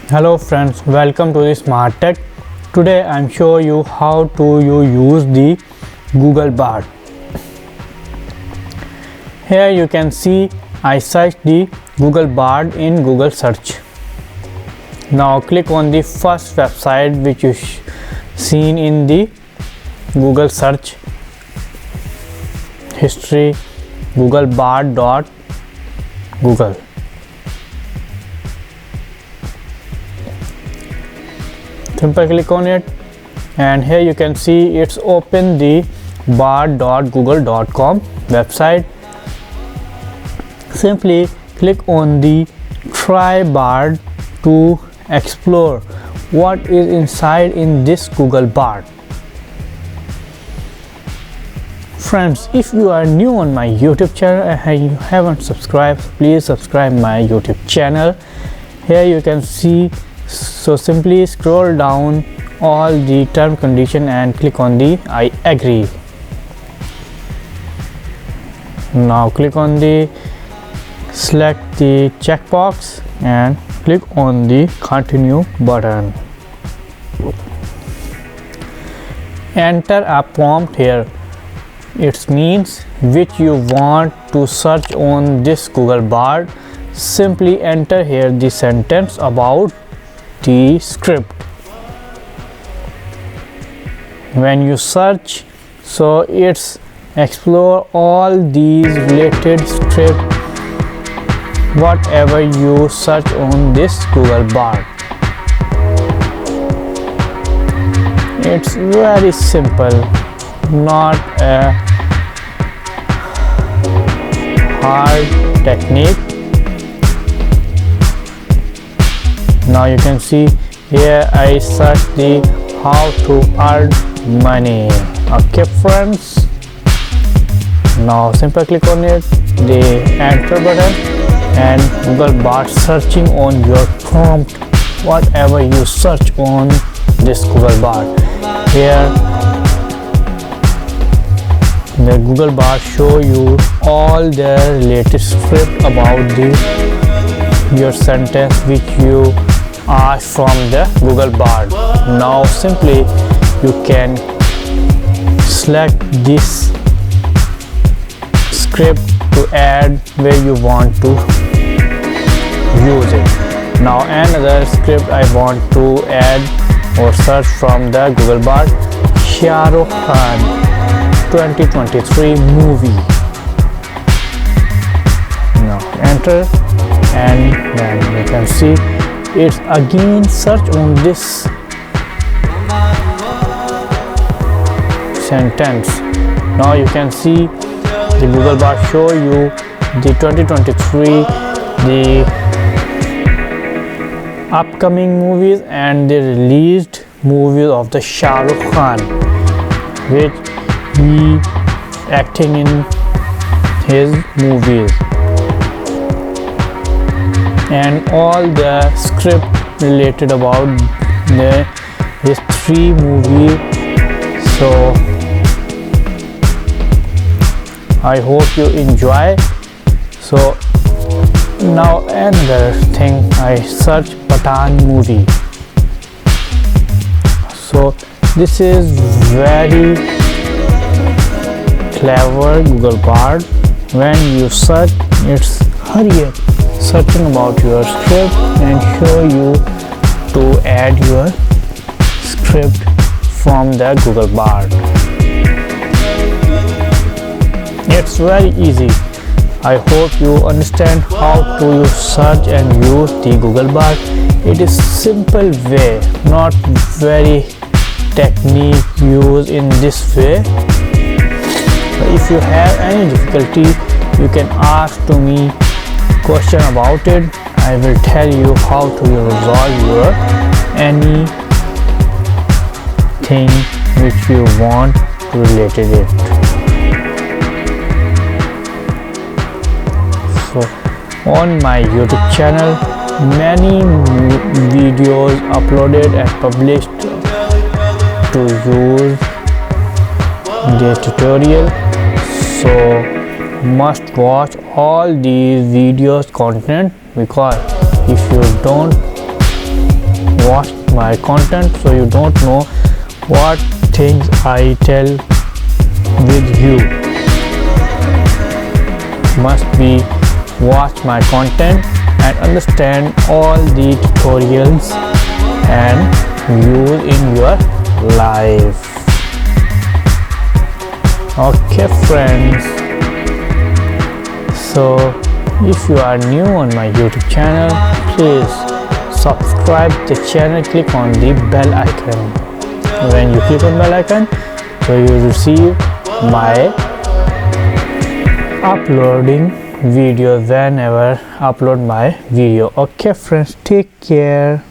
Hello friends, welcome to the Smart Tech. Today I am show you how to use the Google Bard. Here you can see I searched the Google Bard in Google search. Now click on the first website which is seen in the Google search history, googlebard.google. Simply click on it and here you can see it's open the bard.google.com website. Simply click on the try Bard to explore what is inside in this Google Bard. Friends, if you are new on my YouTube channel and you haven't subscribed, please subscribe my YouTube channel. Here you can see, so simply scroll down all the term condition and click on the I agree. Now click on the select the checkbox and click on the continue button. Enter a prompt here. It means which you want to search on this Google Bard. Simply enter here the sentence about the script. When you search, so it's explore all these related script whatever you search on this Google Bard. It's very simple, not a hard technique. Now you can see here I search the how to earn money. Okay friends, now simply click on it, the enter button, and Google Bard searching on your prompt whatever you search on this Google Bard. Here the Google Bard show you all the latest script about your sentence which you asked from the Google Bard. Now simply you can select this script to add where you want to use it. Now another script I want to add or search from the Google Bard, Shah Rukh Khan 2023 movie. Now enter and then you can see it's again search on this sentence. Now you can see the Google Bard show you the 2023 the upcoming movies and the released movies of the Shah Rukh Khan which he acting in his movies, and all the script related about his 3 movies. So I hope you enjoy. So now another thing I search Pathan movie. So this is very clever Google Bard. When you search, it's hurry up searching about your script and show you to add your script from the Google Bard. It's very easy. I hope you understand how to search and use the Google Bard. It is simple way, not very technique used in this way. If you have any difficulty, you can ask to me question about it. I will tell you how to resolve your anything which you want to related it. So on my YouTube channel many videos uploaded and published to use the tutorial, so must watch all these videos content, because if you don't watch my content, so you don't know what things I tell with you. Must be watch my content and understand all the tutorials and use in your life. Okay friends, so if you are new on my YouTube channel, please subscribe the channel, click on the bell icon. When you click on bell icon, so you receive my uploading video whenever upload my video. Okay friends, take care.